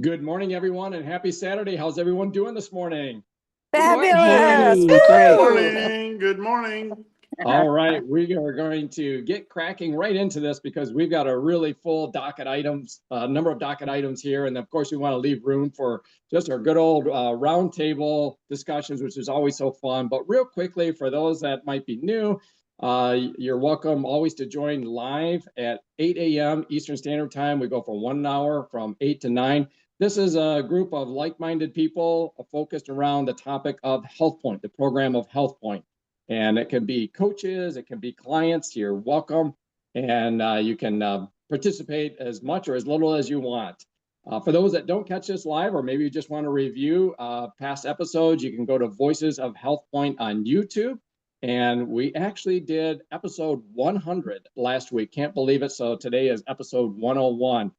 Good morning, everyone, and happy Saturday. How's everyone doing this morning? Fabulous. Hey, Woo! great. Morning. Good morning. All right, we are going to get cracking right into this because we've got a really full docket items, number of docket items here. And of course, we want to leave room for just our good old roundtable discussions, which is always so fun. But real quickly, for those that might be new, you're welcome always to join live at 8 a.m. Eastern Standard Time. We go for 1 hour from 8 to 9. This is a group of like-minded people focused around the topic of Health Point, the program of Health Point. And it can be coaches, it can be clients. You're welcome, and you can participate as much or as little as you want. For those that don't catch this live, or maybe you just want to review past episodes, you can go to Voices of Health Point on YouTube. And we actually did episode 100 last week. Can't believe it. So today is episode 101.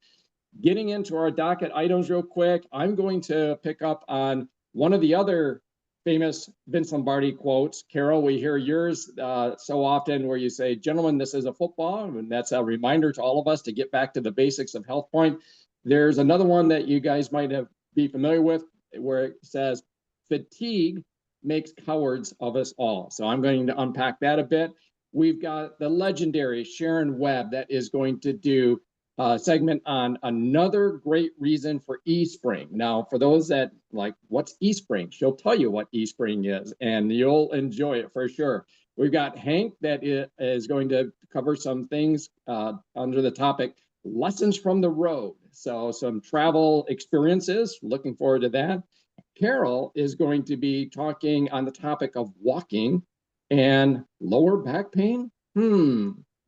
Getting into our docket items real quick, I'm going to pick up on one of the other famous Vince Lombardi quotes. Carol, we hear yours so often where you say, gentlemen, this is a football. And that's a reminder to all of us to get back to the basics of Health Point. There's another one that you guys might be familiar with where it says, fatigue makes cowards of us all. So I'm going to unpack that a bit. We've got the legendary Sharon Webb that is going to do segment on another great reason for eSpring. Now, for those that like, what's eSpring? She'll tell you what eSpring is, and you'll enjoy it for sure. We've got Hank that is going to cover some things under the topic lessons from the road. So some travel experiences, looking forward to that. Carol is going to be talking on the topic of walking and lower back pain.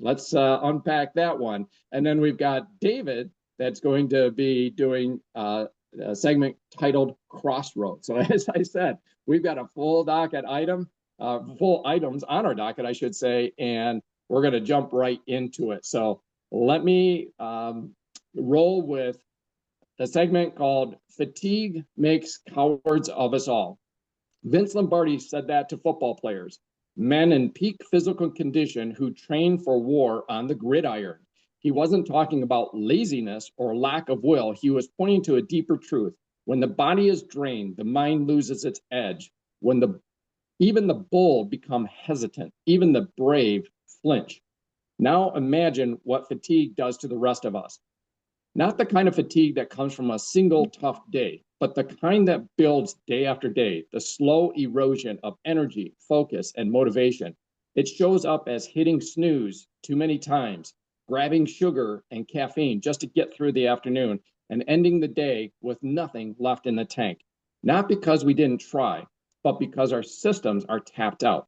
Let's unpack that one. And then we've got David that's going to be doing a segment titled Crossroads. So as I said, we've got a full docket item, full items on our docket, I should say, and we're going to jump right into it. So let me roll with a segment called Fatigue Makes Cowards of Us All. Vince Lombardi said that to football players, men in peak physical condition who train for war on the gridiron. He wasn't talking about laziness or lack of will. He was pointing to a deeper truth. When the body is drained, the mind loses its edge. When even the bold become hesitant, even the brave flinch. Now imagine what fatigue does to the rest of us. Not the kind of fatigue that comes from a single tough day, but the kind that builds day after day, the slow erosion of energy, focus, and motivation. It shows up as hitting snooze too many times, grabbing sugar and caffeine just to get through the afternoon, and ending the day with nothing left in the tank. Not because we didn't try, but because our systems are tapped out.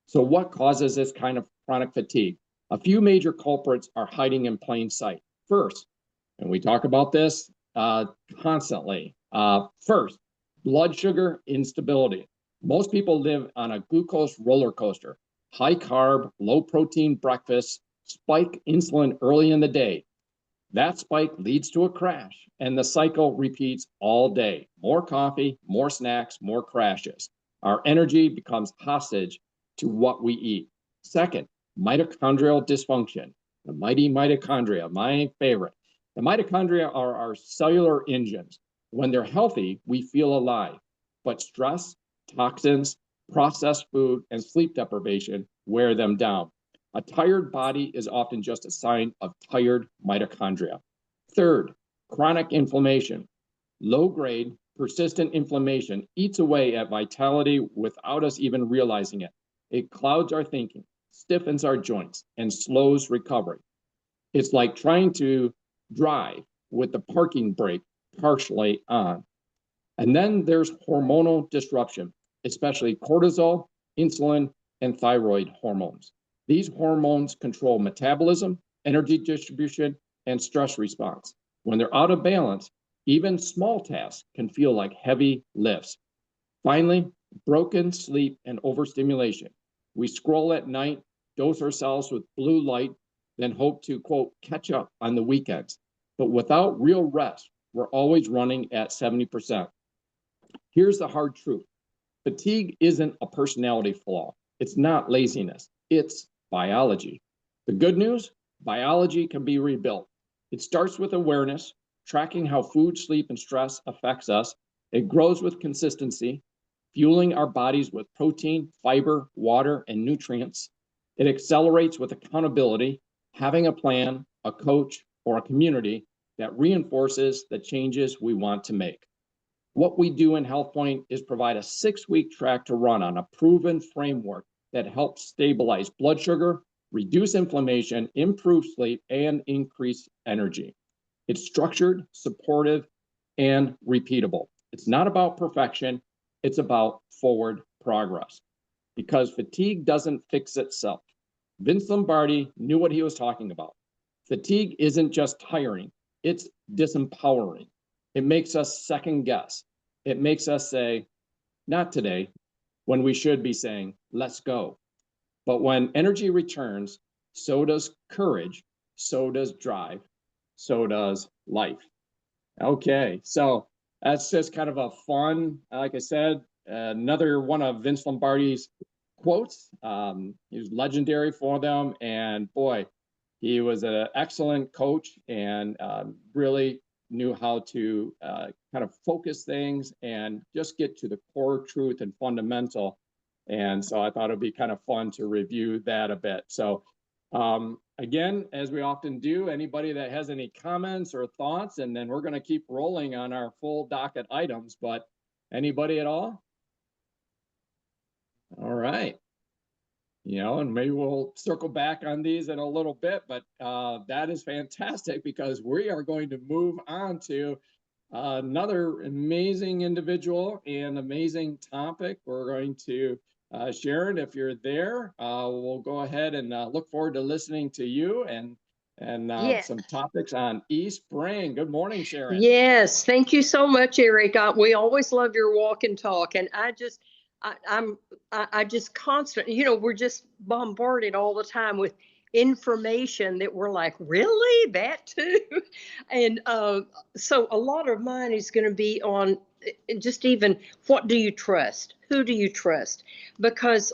So what causes this kind of chronic fatigue? A few major culprits are hiding in plain sight. First, and we talk about this constantly. First, blood sugar instability. Most people live on a glucose roller coaster. High carb, low protein breakfast, spike insulin early in the day. That spike leads to a crash, and the cycle repeats all day. More coffee, more snacks, more crashes. Our energy becomes hostage to what we eat. Second, mitochondrial dysfunction. The mighty mitochondria, my favorite. The mitochondria are our cellular engines. When they're healthy, we feel alive. But stress, toxins, processed food, and sleep deprivation wear them down. A tired body is often just a sign of tired mitochondria. Third, chronic inflammation. Low-grade, persistent inflammation eats away at vitality without us even realizing it. It clouds our thinking, stiffens our joints, and slows recovery. It's like trying to drive with the parking brake partially on. And then there's hormonal disruption, especially cortisol, insulin, and thyroid hormones. These hormones control metabolism, energy distribution, and stress response. When they're out of balance, even small tasks can feel like heavy lifts. Finally, broken sleep and overstimulation. We scroll at night, dose ourselves with blue light, then hope to, quote, catch up on the weekends. But without real rest, we're always running at 70%. Here's the hard truth. Fatigue isn't a personality flaw. It's not laziness. It's biology. The good news, biology can be rebuilt. It starts with awareness, tracking how food, sleep, and stress affects us. It grows with consistency, fueling our bodies with protein, fiber, water, and nutrients. It accelerates with accountability, having a plan, a coach, or a community that reinforces the changes we want to make. What we do in HealthPoint is provide a 6-week track to run on a proven framework that helps stabilize blood sugar, reduce inflammation, improve sleep, and increase energy. It's structured, supportive, and repeatable. It's not about perfection, it's about forward progress. Because fatigue doesn't fix itself. Vince Lombardi knew what he was talking about. Fatigue isn't just tiring, it's disempowering. It makes us second guess. It makes us say, not today, when we should be saying, let's go. But when energy returns, so does courage, so does drive, so does life. Okay, so that's just kind of a fun, like I said, another one of Vince Lombardi's quotes. He was legendary for them, and boy, he was an excellent coach and really knew how to kind of focus things and just get to the core truth and fundamental. And so I thought it'd be kind of fun to review that a bit. So again, as we often do, anybody that has any comments or thoughts, and then we're going to keep rolling on our full docket items, but anybody at all? All right. You know, and maybe we'll circle back on these in a little bit, but that is fantastic because we are going to move on to another amazing individual and amazing topic. We're going to, Sharon, if you're there, we'll go ahead and look forward to listening to you and some topics on e-spring. Good morning, Sharon. Yes, thank you so much, Eric. We always love your walk and talk, and I just constantly, you know, we're just bombarded all the time with information that we're like, really, that too? And so a lot of mine is going to be on just even what do you trust? Who do you trust? Because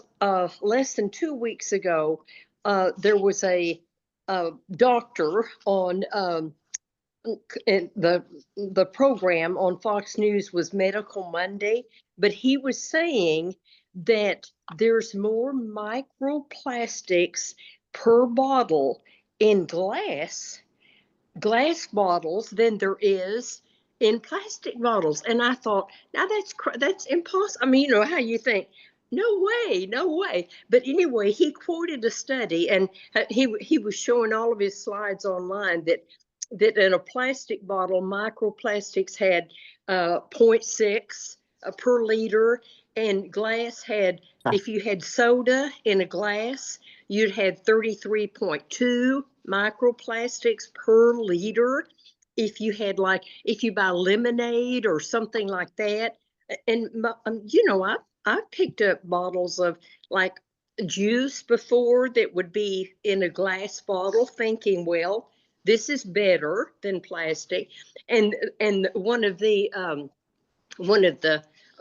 less than 2 weeks ago, there was a doctor on and the program on Fox News was Medical Monday, but he was saying that there's more microplastics per bottle in glass bottles than there is in plastic bottles. And I thought, now that's impossible. I mean, you know how you think, no way, no way. But anyway, he quoted a study, and he was showing all of his slides online that in a plastic bottle, microplastics had 0.6 per liter, and glass had, if you had soda in a glass, you'd had 33.2 microplastics per liter. If you had if you buy lemonade or something like that, and you know, I've picked up bottles of like juice before that would be in a glass bottle, thinking, well, this is better than plastic. And one of the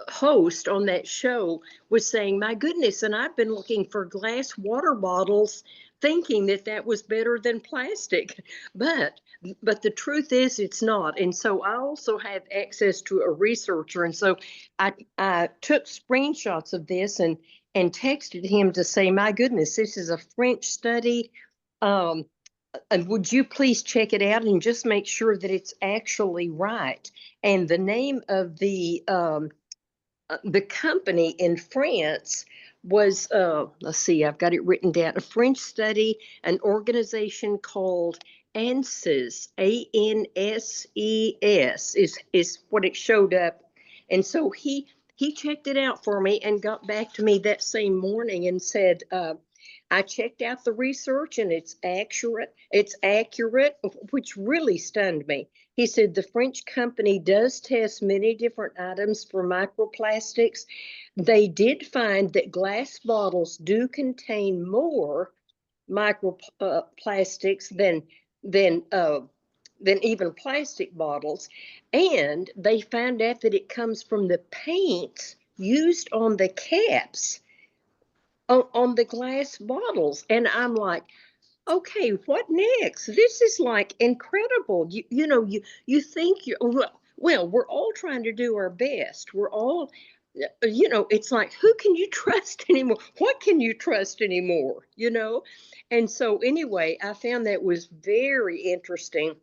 host on that show was saying, my goodness, and I've been looking for glass water bottles thinking that was better than plastic, but the truth is it's not. And so I also have access to a researcher, and so I took screenshots of this and texted him to say, my goodness, this is a French study. And would you please check it out and just make sure that it's actually right? And the name of the company in France was, let's see, I've got it written down, a French study, an organization called ANSES, ANSES is what it showed up. And so he checked it out for me and got back to me that same morning and said, I checked out the research and it's accurate, which really stunned me. He said the French company does test many different items for microplastics. They did find that glass bottles do contain more microplastics than even plastic bottles. And they found out that it comes from the paint used on the caps on the glass bottles. And I'm like, okay, what next? This is like incredible. You think well, we're all trying to do our best. We're all, it's like, who can you trust anymore? What can you trust anymore? And so anyway, I found that was very interesting.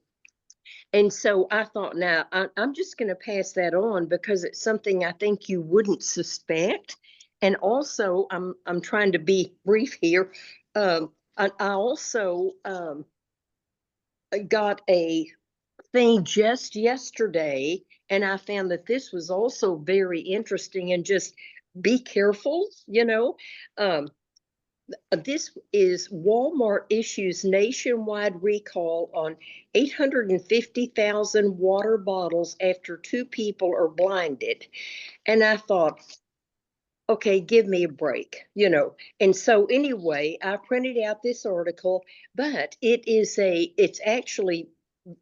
And so I thought, now I'm just going to pass that on because it's something I think you wouldn't suspect. And also, I'm trying to be brief here. I also got a thing just yesterday, and I found that this was also very interesting. And just be careful, this is Walmart issues nationwide recall on 850,000 water bottles after two people are blinded. And I thought, okay, give me a break. And so anyway, I printed out this article, but it's actually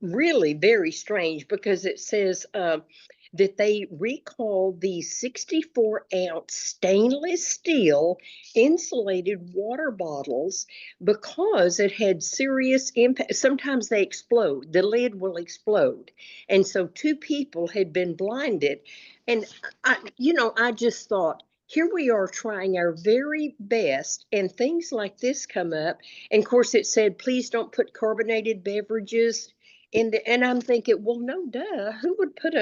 really very strange because it says that they recalled the 64-ounce stainless steel insulated water bottles because it had serious impact. Sometimes they explode, the lid will explode. And so two people had been blinded. And I just thought, here we are trying our very best, and things like this come up. And of course, it said, please don't put carbonated beverages in the. And I'm thinking, well, no, duh. Who would put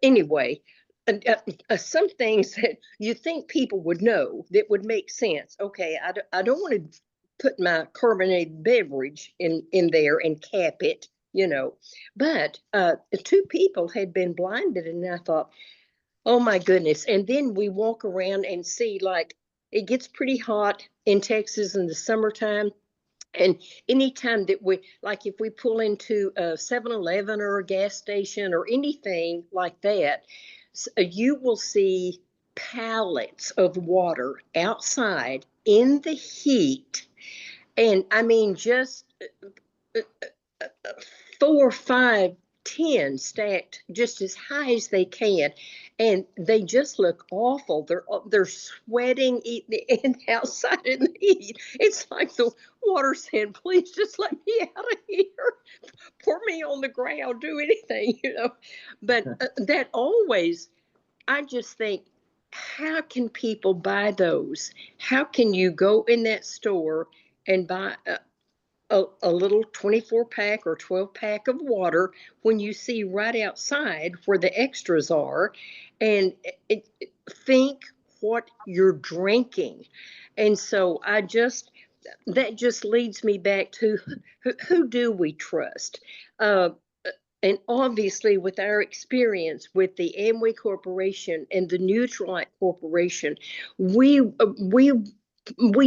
anyway? Some things that you think people would know that would make sense. Okay, I don't want to put my carbonated beverage in there and cap it. But two people had been blinded, and I thought, oh my goodness. And then we walk around and see, like, it gets pretty hot in Texas in the summertime. And anytime that like if we pull into a 7-Eleven or a gas station or anything like that, you will see pallets of water outside in the heat. And I mean, just 4, 5, 10 stacked just as high as they can, and they just look awful. They're sweating, eating and outside in the heat. It's like the water saying, please just let me out of here, pour me on the ground, do anything. But that always, I just think, how can people buy those? How can you go in that store and buy a little 24-pack or 12-pack of water when you see right outside where the extras are, and think what you're drinking? And so that just leads me back to who do we trust? Uh, and obviously, with our experience with the Amway Corporation and the Nutrilite Corporation, we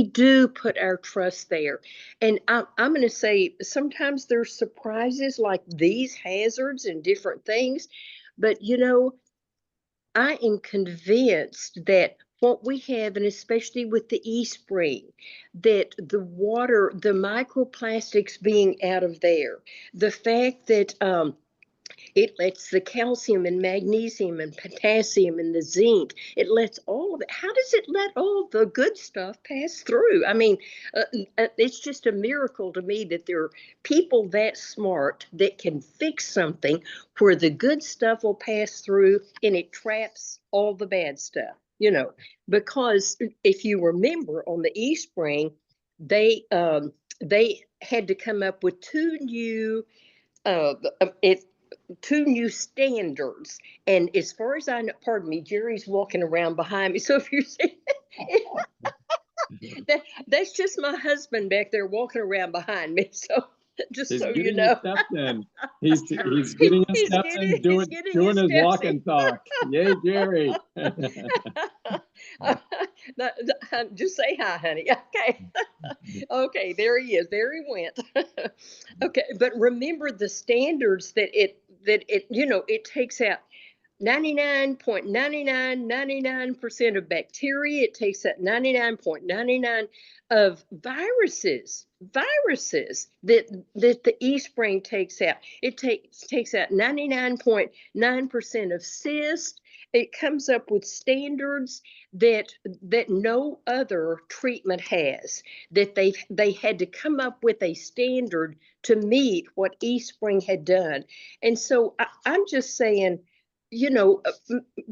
do put our trust there. And I'm going to say sometimes there's surprises like these hazards and different things. But, I am convinced that what we have, and especially with the e-spring, that the water, the microplastics being out of there, the fact that it lets the calcium and magnesium and potassium and the zinc, it lets all of it. How does it let all the good stuff pass through? I mean, it's just a miracle to me that there are people that smart that can fix something where the good stuff will pass through and it traps all the bad stuff. Because if you remember on the e-spring, they had to come up with uh, it, two new standards. And as far as I know, pardon me, Jerry's walking around behind me. So if you see that's just my husband back there walking around behind me. So just He's so you getting his know. steps in. He's getting his steps in, doing His his steps walk in. and talk. Yay, Jerry. Just say hi, honey. Okay. Okay, there he is. There he went. Okay, but remember the standards that it takes out 99.9999% of bacteria. It takes out 99.99 of viruses that the e-spring takes out. It takes out 99.9% of cysts it comes up with standards that no other treatment has. That they had to come up with a standard to meet what eSpring had done. And so I'm just saying,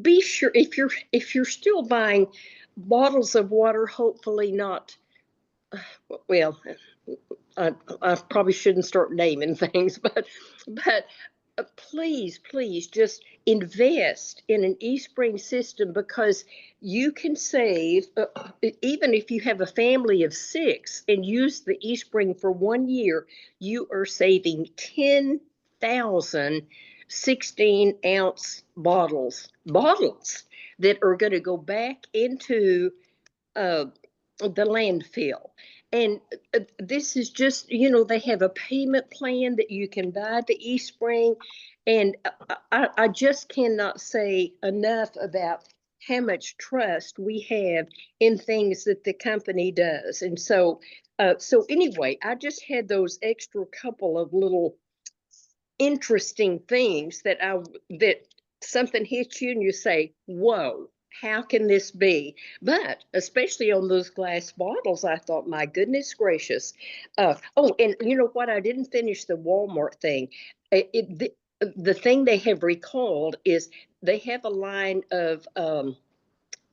be sure if you're still buying bottles of water, hopefully not. Well, I probably shouldn't start naming things, but please just invest in an eSpring system, because you can save, even if you have a family of 6 and use the eSpring for 1 year, you are saving 10,000 16-ounce bottles that are going to go back into the landfill. And this is just, they have a payment plan that you can buy the eSpring. And I just cannot say enough about how much trust we have in things that the company does. And so anyway, I just had those extra couple of little interesting things that something hits you and you say, whoa, how can this be? But especially on those glass bottles, I thought, my goodness gracious. Oh, and you know what? I didn't finish the Walmart thing. The thing they have recalled is they have a line of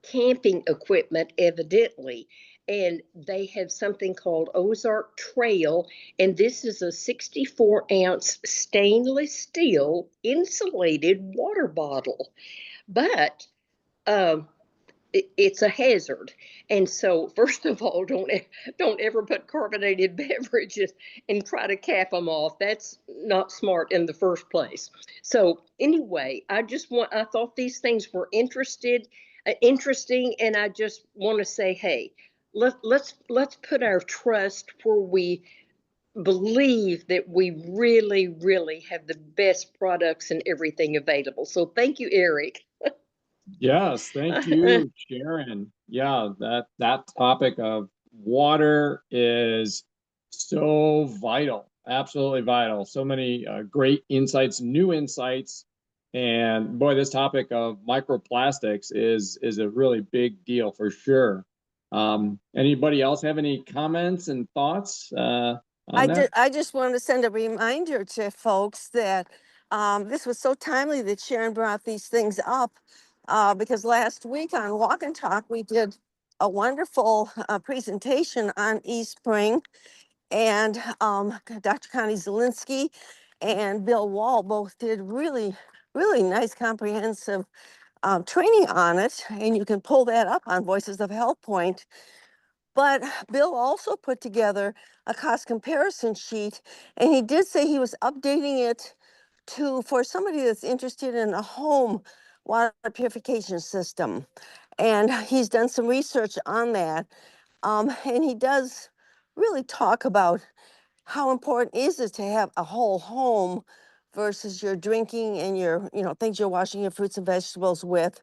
camping equipment, evidently. And they have something called Ozark Trail. And this is a 64-ounce stainless steel insulated water bottle. But it's a hazard. And so, first of all, don't ever put carbonated beverages and try to cap them off. That's not smart in the first place. So anyway, I thought these things were interesting, and I just want to say, hey, let's put our trust where we believe that we really have the best products and everything available. So thank you, Eric. Yes, thank you, Sharon. Yeah, that topic of water is so vital, absolutely vital. So many great insights, new insights, and boy, this topic of microplastics is a really big deal for sure. Anybody else have any comments and thoughts on that? I just want to send a reminder to folks that this was so timely that Sharon brought these things up, because last week on Walk and Talk, we did a wonderful presentation on eSpring, and Dr. Connie Zielinski and Bill Wall both did really nice comprehensive training on it, and you can pull that up on Voices of Health Point. But Bill also put together a cost comparison sheet, and he did say he was updating it for somebody that's interested in a home water purification system. And he's done some research on that. And he does really talk about how important is it to have a whole home versus your drinking and your, things you're washing your fruits and vegetables with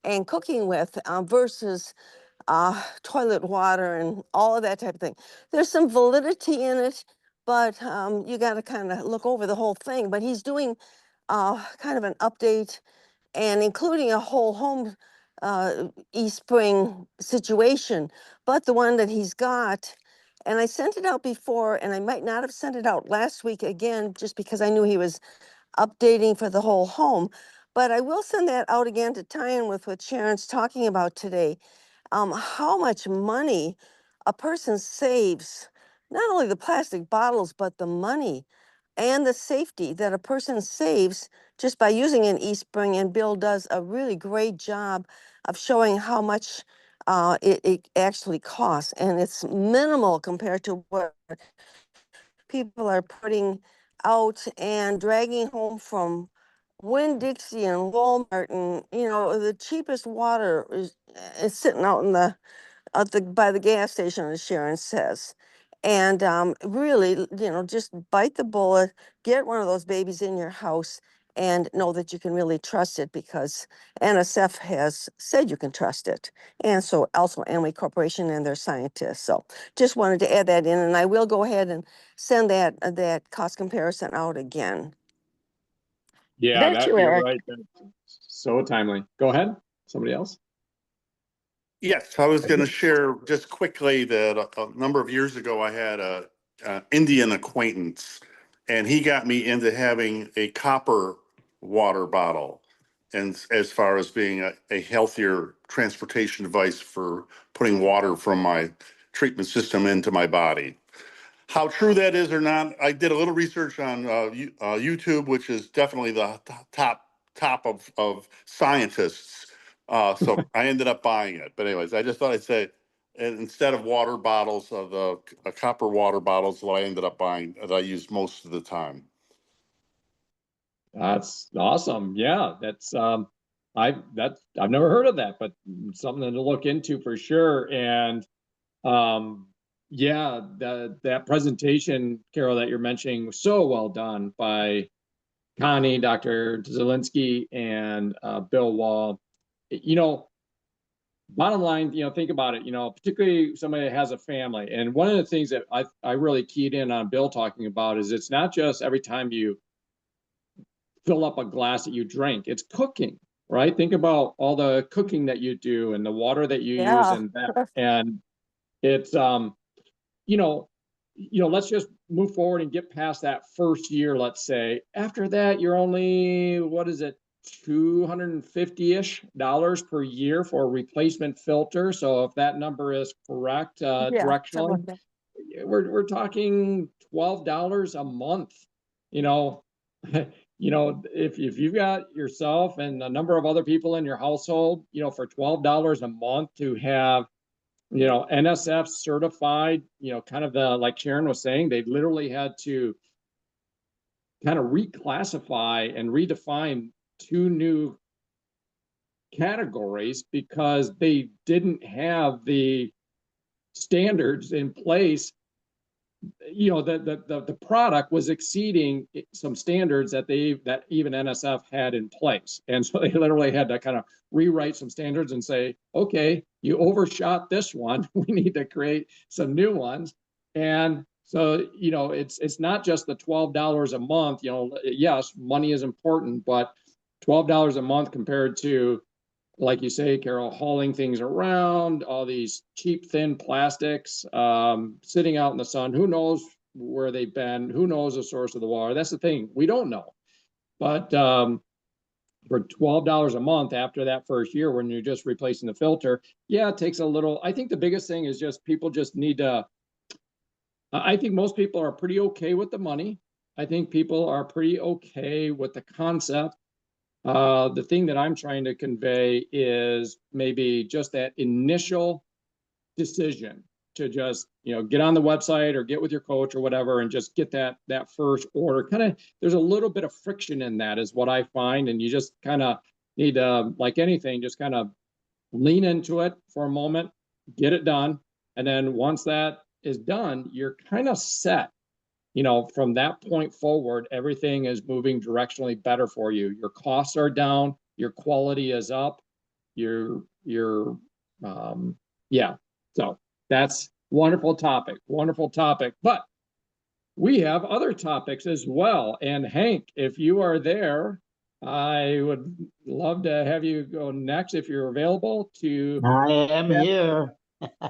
and cooking with, versus toilet water and all of that type of thing. There's some validity in it, but you got to kind of look over the whole thing. But he's doing kind of an update and including a whole home eSpring situation, but the one that he's got. And I sent it out before, and I might not have sent it out last week again, just because I knew he was updating for the whole home. But I will send that out again to tie in with what Sharon's talking about today. How much money a person saves, not only the plastic bottles, but the money and the safety that a person saves just by using an eSpring. And Bill does a really great job of showing how much it actually costs. And it's minimal compared to what people are putting out and dragging home from Winn-Dixie and Walmart. And, the cheapest water is sitting out in by the gas station, as Sharon says. And really, just bite the bullet, get one of those babies in your house, and know that you can really trust it, because NSF has said you can trust it. And so also Amway Corporation and their scientists. So just wanted to add that in, and I will go ahead and send that cost comparison out again. Yeah, Back to you, you're Eric. right. That's so timely. Go ahead. Somebody else? Yes, I was going to share just quickly that a number of years ago, I had a Indian acquaintance, and he got me into having a copper water bottle, and as far as being a healthier transportation device for putting water from my treatment system into my body. How true that is or not, I did a little research on YouTube, which is definitely the top of scientists. So I ended up buying it. But anyways, I just thought I'd say, instead of water bottles, of the copper water bottles that I ended up buying that I use most of the time. That's awesome. Yeah, I've never heard of that, but something to look into for sure. And yeah, that presentation, Carol, that you're mentioning was so well done by Connie, Dr. Zielinski, and Bill Wall. You know, bottom line, think about it, particularly somebody that has a family. And one of the things that I really keyed in on Bill talking about is it's not just every time you fill up a glass that you drink, it's cooking, right? Think about all the cooking that you do and the water that you use Yeah. and that. And it's, you know, let's just move forward and get past that first year, let's say. After that, you're only, what is it, $250-ish per year for a replacement filter. So if that number is correct, Yeah. directionally, we're talking $12 a month. You know, if you've got yourself and a number of other people in your household, for $12 a month to have NSF certified, kind of like Sharon was saying, they literally had to kind of reclassify and redefine two new categories because they didn't have the standards in place. The product was exceeding some standards that even NSF had in place. And so they literally had to kind of rewrite some standards and say, okay, you overshot this one. We need to create some new ones. And so, it's not just the $12 a month. Yes, money is important, but $12 a month compared to, like you say, Carol, hauling things around, all these cheap, thin plastics, sitting out in the sun. Who knows where they've been? Who knows the source of the water? That's the thing. We don't know. But for $12 a month after that first year, when you're just replacing the filter, yeah, it takes a little. I think the biggest thing is just people just need to. I think most people are pretty okay with the money. I think people are pretty okay with the concept. The thing that I'm trying to convey is maybe just that initial decision to just, get on the website or get with your coach or whatever and just get that first order. Kind of, there's a little bit of friction in that is what I find. And you just kind of need to, like anything, just kind of lean into it for a moment, get it done. And then once that is done, you're kind of set. From that point forward, everything is moving directionally better for you. Your costs are down, your quality is up, yeah. So that's wonderful topic. But we have other topics as well. And Hank, if you are there, I would love to have you go next if you're available to. I am here.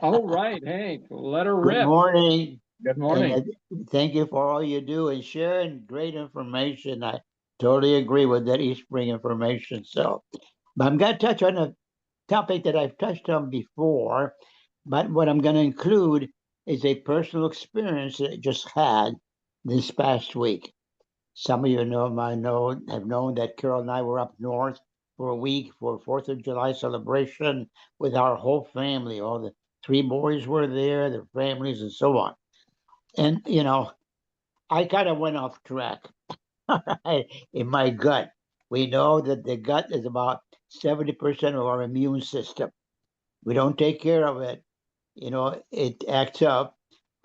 All right, Hank, let her Good rip. morning. Good morning. And thank you for all you do and sharing great information. I totally agree with that eSpring information. So, but I'm going to touch on a topic that I've touched on before. But what I'm going to include is a personal experience that I just had this past week. Some of you have known that Carol and I were up north for a week for 4th of July celebration with our whole family. All the 3 boys were there, their families, and so on. And, I kind of went off track in my gut. We know that the gut is about 70% of our immune system. We don't take care of it, it acts up,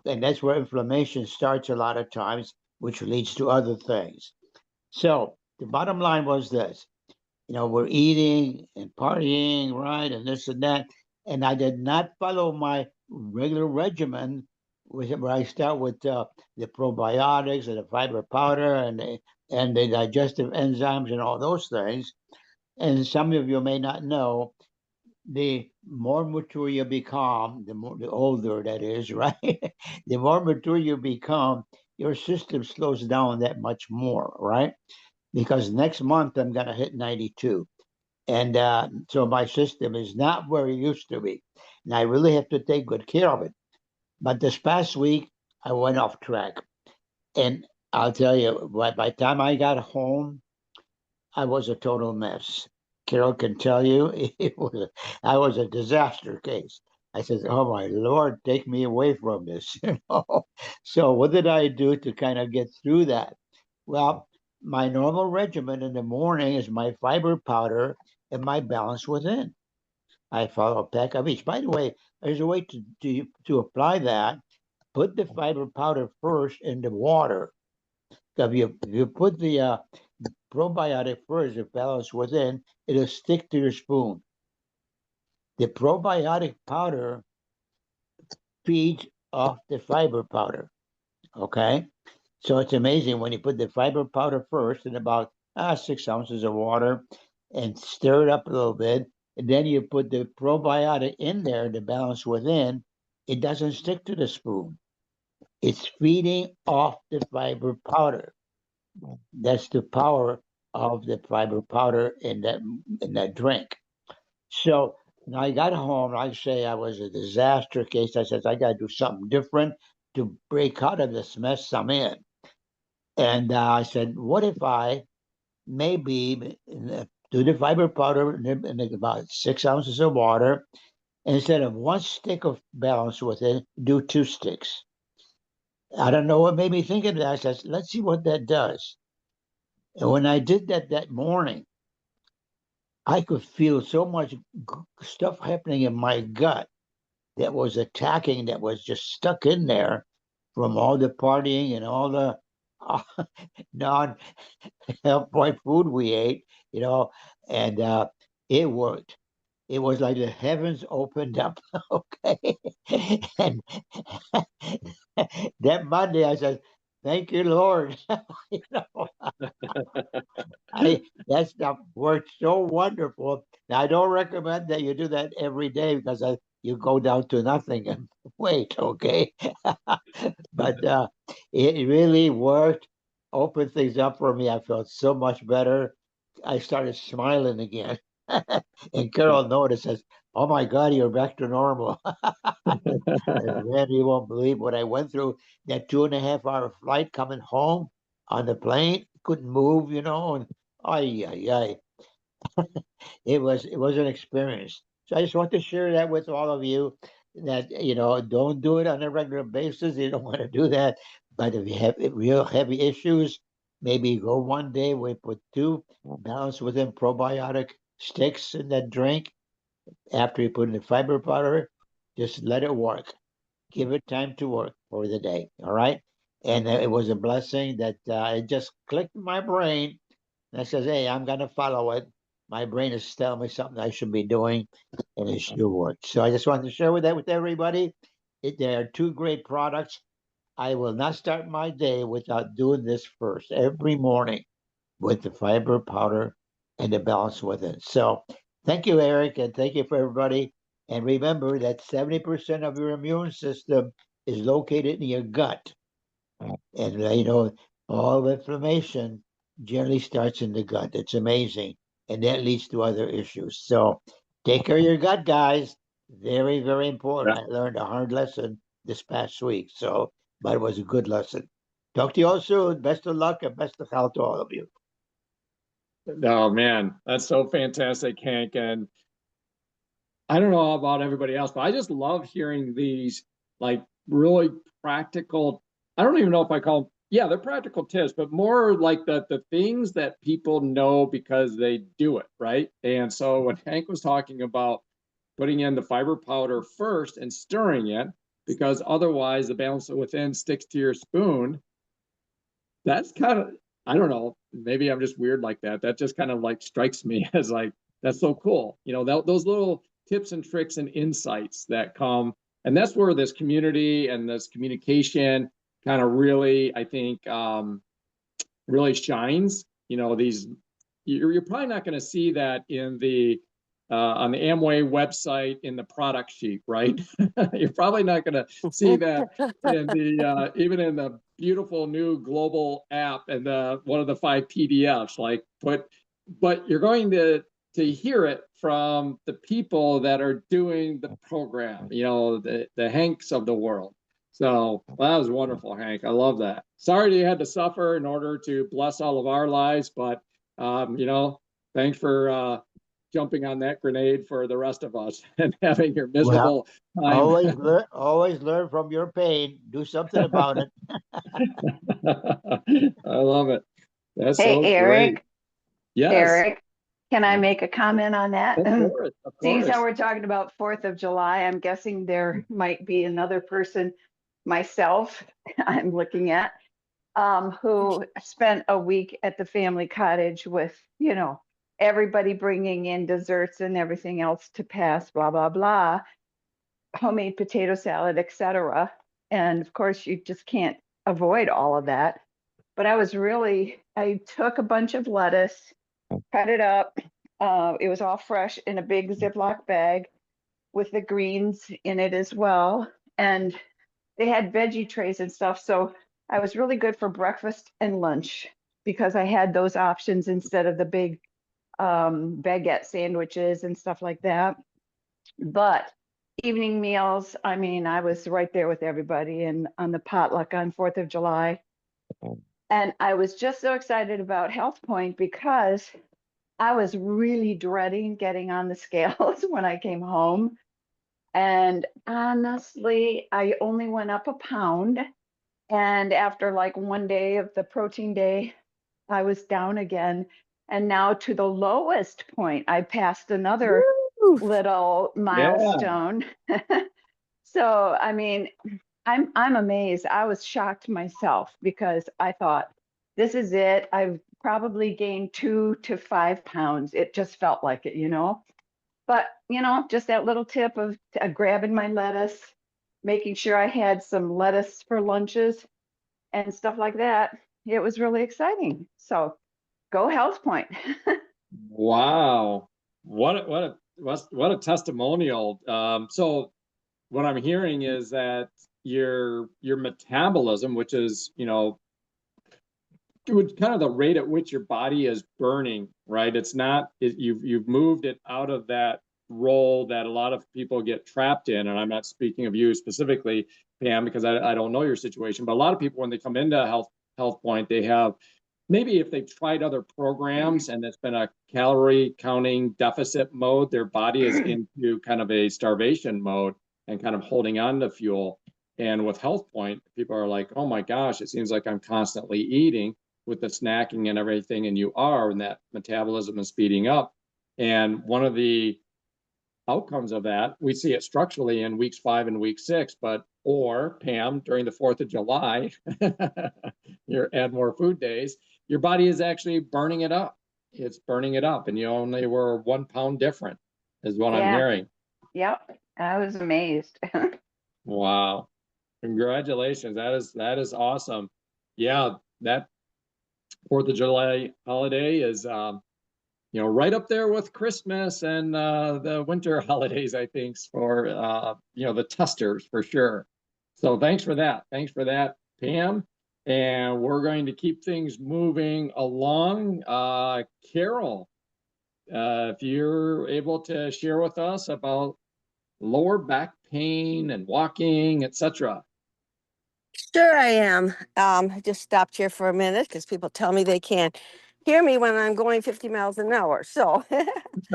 and that's where inflammation starts a lot of times, which leads to other things. So the bottom line was this, we're eating and partying, right, and this and that, and I did not follow my regular regimen where I start with the probiotics and the fiber powder and the digestive enzymes and all those things. And some of you may not know, the more mature you become, the older that is, right? The more mature you become, your system slows down that much more, right? Because next month I'm going to hit 92. And so my system is not where it used to be. And I really have to take good care of it. But this past week, I went off track. And I'll tell you, by the time I got home, I was a total mess. Carol can tell you, I was a disaster case. I said, "Oh my Lord, take me away from this." So what did I do to kind of get through that? Well, my normal regimen in the morning is my fiber powder and my balance within. I follow a pack of each. By the way, there's a way to apply that. Put the fiber powder first in the water. If you put the probiotic first, if balance within, it'll stick to your spoon. The probiotic powder feeds off the fiber powder. Okay, so it's amazing when you put the fiber powder first in about 6 ounces of water and stir it up a little bit, and then you put the probiotic in there to balance within. It doesn't stick to the spoon. It's feeding off the fiber powder. That's the power of the fiber powder in that drink. So when I got home, I say I was a disaster case. I said I got to do something different to break out of this mess I'm in. And I said, what if I maybe do the fiber powder in about 6 ounces of water, instead of one stick of balance with it, do 2 sticks. I don't know what made me think of that. I said, let's see what that does. And when I did that morning, I could feel so much stuff happening in my gut that was attacking, that was just stuck in there from all the partying and all the non-health point food we ate, and it worked. It was like the heavens opened up, okay? And that Monday I said, "Thank you, Lord." you know, that stuff worked so wonderful. Now, I don't recommend that you do that every day because you go down to nothing and wait, okay? But it really worked, opened things up for me. I felt so much better. I started smiling again. And Carol noticed, says, "Oh my God, you're back to normal." Man, you won't believe what I went through. That 2.5 hour flight coming home on the plane, couldn't move, and ay, ay, ay. It was an experience. So I just want to share that with all of you, that don't do it on a regular basis. You don't want to do that. But if you have real heavy issues, maybe go one day we put 2 balance within probiotic sticks in that drink. After you put in the fiber powder, just let it work. Give it time to work for the day. All right. And it was a blessing that it just clicked in my brain. And I says, "Hey, I'm going to follow it. My brain is telling me something I should be doing, and it sure worked." So I just wanted to share that with everybody. There are 2 great products. I will not start my day without doing this first every morning with the fiber powder and the balance with it. So thank you, Eric, and thank you for everybody. And remember that 70% of your immune system is located in your gut. And all inflammation generally starts in the gut. It's amazing. And that leads to other issues. So take care of your gut, guys. Very, very important. I learned a hard lesson this past week. But it was a good lesson. Talk to you all soon. Best of luck and best of health to all of you. Oh man, that's so fantastic, Hank. And I don't know about everybody else, but I just love hearing these like really practical. I don't even know if I call them, yeah, they're practical tips, but more like the things that people know because they do it, right? And so when Hank was talking about putting in the fiber powder first and stirring it, because otherwise the balance within sticks to your spoon, that's kind of, I don't know, maybe I'm just weird like that. That just kind of like strikes me as like, that's so cool. Those little tips and tricks and insights that come And that's where this community and this communication kind of really, I think, really shines. You know, you're probably not going to see that in the on the Amway website in the product sheet, right? You're probably not going to see that in the even in the beautiful new global app and one of the 5 PDFs. But you're going to hear it from the people that are doing the program. You know, the Hanks of the world. So that was wonderful, Hank. I love that. Sorry you had to suffer in order to bless all of our lives, but you know, thanks for jumping on that grenade for the rest of us and having your miserable time. Always learn from your pain. Do something about it. I love it. That's Hey, so Eric. great. Yes. Eric, can I make a comment on that? Of course. Of Seeing course. how we're talking about 4th of July, I'm guessing there might be another person, myself, I'm looking at, who spent a week at the family cottage with, you know, everybody bringing in desserts and everything else to pass, blah, blah, blah, homemade potato salad, etc. And of course, you just can't avoid all of that. But I took a bunch of lettuce, cut it up. It was all fresh in a big Ziploc bag with the greens in it as well. And they had veggie trays and stuff. So I was really good for breakfast and lunch because I had those options instead of the big baguette sandwiches and stuff like that. But evening meals, I mean, I was right there with everybody and on the potluck on 4th of July. And I was just so excited about Health Point because I was really dreading getting on the scales when I came home. And honestly, I only went up a pound. And after like one day of the protein day, I was down again. And now to the lowest point, I passed another little milestone. So, I mean, I'm amazed. I was shocked myself because I thought, this is it. I've probably gained 2 to 5 pounds. It just felt like it, you know. But, you know, just that little tip of grabbing my lettuce, making sure I had some lettuce for lunches and stuff like that. It was really exciting. So go Health Point. Wow. What a testimonial. So what I'm hearing is that your metabolism, which is, you know, kind of the rate at which your body is burning, right? It's not, you've moved it out of that role that a lot of people get trapped in. And I'm not speaking of you specifically, Pam, because I don't know your situation, but a lot of people, when they come into Health Point, they have, maybe if they've tried other programs and it's been a calorie counting deficit mode, their body is into kind of a starvation mode and kind of holding on to fuel. And with Health Point, people are like, oh my gosh, it seems like I'm constantly eating with the snacking and everything, and you are, and that metabolism is speeding up. And one of the outcomes of that, we see it structurally in weeks 5 and week 6, or Pam, during the 4th of July, you add more food days, your body is actually burning it up. It's burning it up, and you only were 1 pound different, is what I'm hearing. Yep, I was amazed. Wow. Congratulations. That is awesome. Yeah, that 4th of July holiday is, you know, right up there with Christmas and the winter holidays, I think, for, you know, the testers for sure. So thanks for that. Thanks for that, Pam. And we're going to keep things moving along. Carol, if you're able to share with us about lower back pain and walking, etc. Sure, I am. I just stopped here for a minute because people tell me they can't hear me when I'm going 50 miles an hour. So,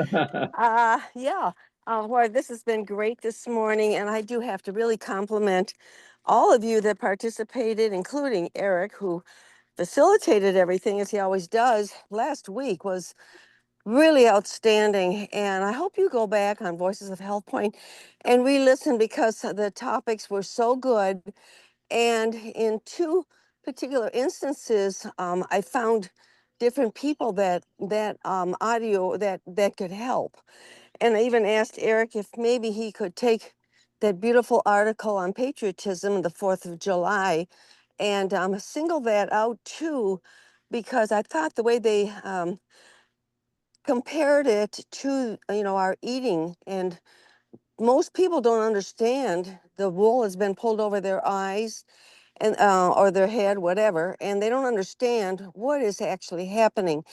yeah. Well, this has been great this morning, and I do have to really compliment all of you that participated, including Eric, who facilitated everything as he always does. Last week was really outstanding, and I hope you go back on Voices of Health Point and re-listen because the topics were so good. And in 2 particular instances, I found different people that audio that could help. And I even asked Eric if maybe he could take that beautiful article on patriotism, the 4th of July, and single that out too, because I thought the way they compared it to, our eating, and most people don't understand the wool has been pulled over their eyes and or their head, whatever, and they don't understand what is actually happening.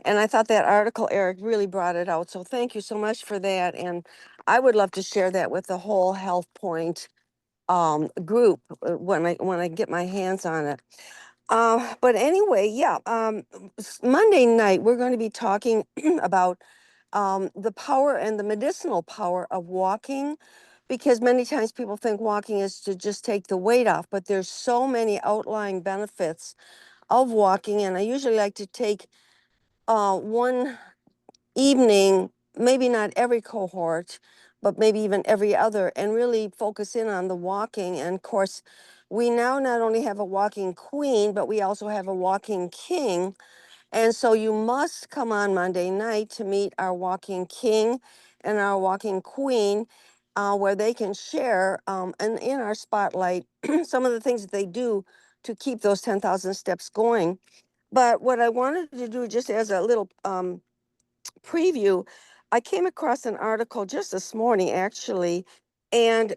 And I thought that article, Eric, really brought it out. So thank you so much for that. And I would love to share that with the whole Health Point group when I get my hands on it. But anyway, yeah, Monday night, we're going to be talking about the power and the medicinal power of walking, because many times people think walking is to just take the weight off, but there's so many outlying benefits of walking. And I usually like to take one evening, maybe not every cohort, but maybe even every other, and really focus in on the walking. And of course, we now not only have a walking queen, but we also have a walking king. And so you must come on Monday night to meet our walking king and our walking queen, where they can share and in our spotlight some of the things that they do to keep those 10,000 steps going. But what I wanted to do, just as a little preview, I came across an article just this morning, actually, and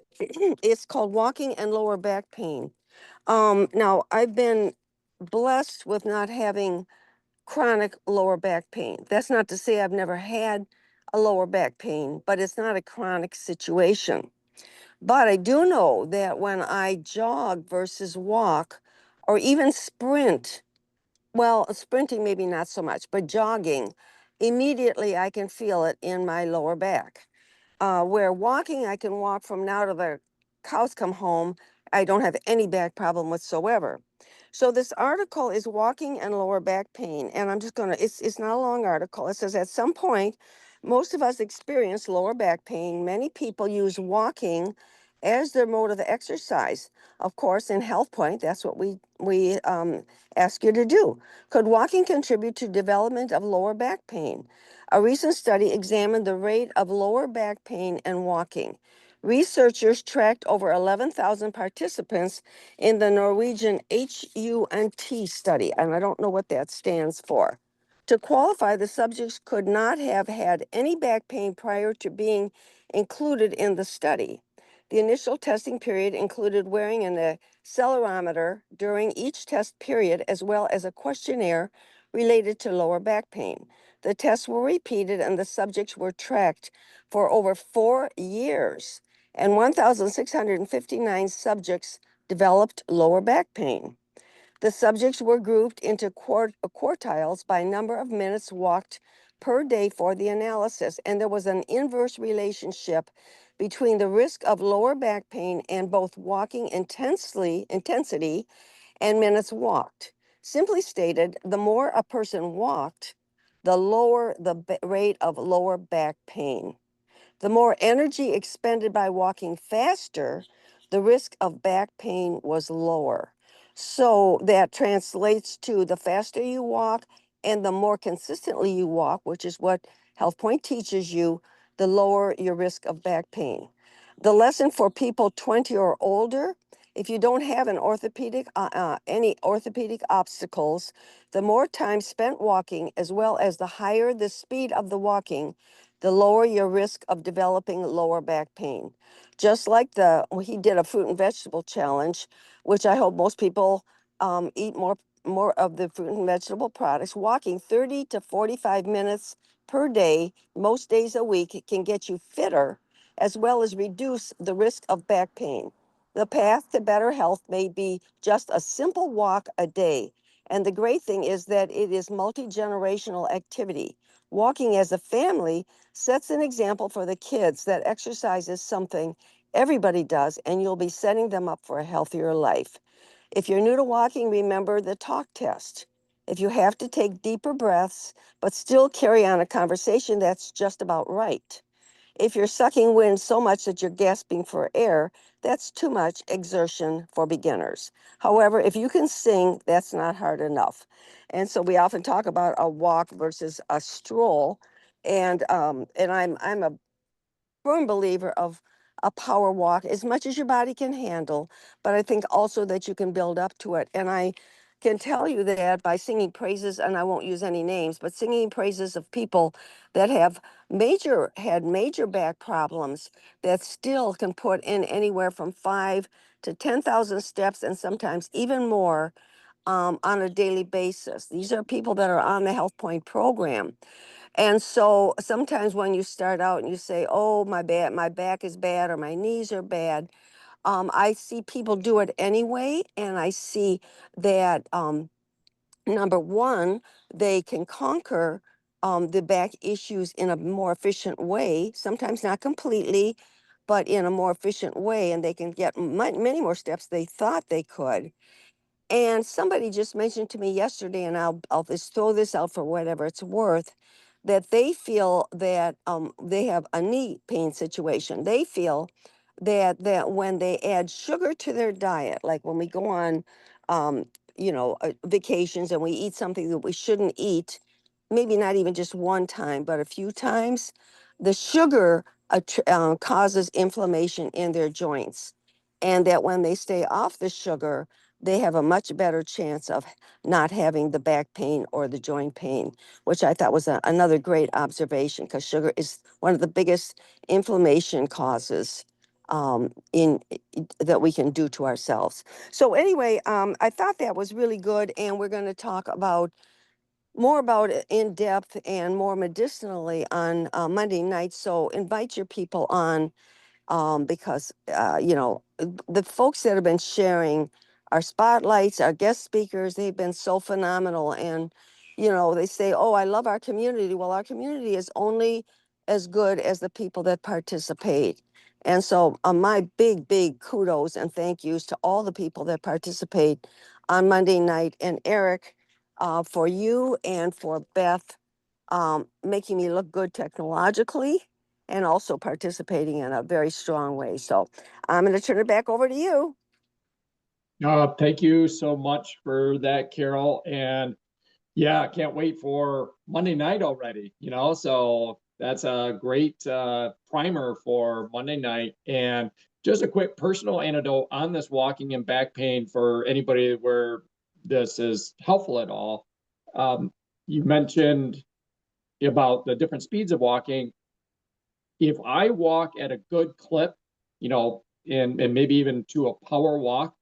it's called Walking and Lower Back Pain. Now, I've been blessed with not having chronic lower back pain. That's not to say I've never had a lower back pain, but it's not a chronic situation. But I do know that when I jog versus walk, or even sprint, well, sprinting maybe not so much, but jogging, immediately I can feel it in my lower back. Where walking, I can walk from now to the cows come home. I don't have any back problem whatsoever. So this article is walking and lower back pain. And I'm just gonna, it's not a long article. It says at some point, most of us experience lower back pain. Many people use walking as their mode of exercise. Of course, in Health Point, that's what we ask you to do. Could walking contribute to development of lower back pain? A recent study examined the rate of lower back pain and walking. Researchers tracked over 11,000 participants in the Norwegian HUNT study, and I don't know what that stands for. To qualify, the subjects could not have had any back pain prior to being included in the study. The initial testing period included wearing an accelerometer during each test period, as well as a questionnaire related to lower back pain. The tests were repeated and the subjects were tracked for over 4 years, and 1,659 subjects developed lower back pain. The subjects were grouped into quartiles by number of minutes walked per day for the analysis, and there was an inverse relationship between the risk of lower back pain and both walking intensity and minutes walked. Simply stated, the more a person walked, the lower the rate of lower back pain. The more energy expended by walking faster, the risk of back pain was lower. So that translates to the faster you walk and the more consistently you walk, which is what Health Point teaches you, the lower your risk of back pain. The lesson for people 20 or older: if you don't have any orthopedic obstacles, the more time spent walking, as well as the higher the speed of the walking, the lower your risk of developing lower back pain. Just like he did a fruit and vegetable challenge, which I hope most people eat more of the fruit and vegetable products. Walking 30 to 45 minutes per day, most days a week, can get you fitter, as well as reduce the risk of back pain. The path to better health may be just a simple walk a day. And the great thing is that it is multi-generational activity. Walking as a family sets an example for the kids that exercise is something everybody does, and you'll be setting them up for a healthier life. If you're new to walking, remember the talk test. If you have to take deeper breaths, but still carry on a conversation, that's just about right. If you're sucking wind so much that you're gasping for air, that's too much exertion for beginners. However, if you can sing, that's not hard enough. And so we often talk about a walk versus a stroll. And I'm a firm believer of a power walk as much as your body can handle, but I think also that you can build up to it. And I can tell you that by singing praises, and I won't use any names, but singing praises of people that have had major back problems that still can put in anywhere from 5 to 10,000 steps and sometimes even more on a daily basis. These are people that are on the Health Point program. And so sometimes when you start out and you say, oh, my back is bad or my knees are bad, I see people do it anyway. And I see that number one, they can conquer the back issues in a more efficient way, sometimes not completely, but in a more efficient way. And they can get many more steps they thought they could. And somebody just mentioned to me yesterday, and I'll just throw this out for whatever it's worth, that they feel that they have a knee pain situation. They feel that when they add sugar to their diet, like when we go on, vacations and we eat something that we shouldn't eat, maybe not even just one time, but a few times, the sugar causes inflammation in their joints, and that when they stay off the sugar, they have a much better chance of not having the back pain or the joint pain, which I thought was another great observation because sugar is one of the biggest inflammation causes that we can do to ourselves. So anyway, I thought that was really good, and we're going to talk more about it in depth and more medicinally on Monday night. So invite your people on because the folks that have been sharing our spotlights, our guest speakers, they've been so phenomenal. And they say, oh, I love our community. Well, our community is only as good as the people that participate. And so my big kudos and thank yous to all the people that participate on Monday night. And Eric, for you and for Beth, making me look good technologically and also participating in a very strong way. So I'm going to turn it back over to you. Thank you so much for that, Carol. And yeah, I can't wait for Monday night already, so that's a great primer for Monday night. And just a quick personal anecdote on this walking and back pain for anybody where this is helpful at all. You mentioned about the different speeds of walking. If I walk at a good clip, and maybe even to a power walk,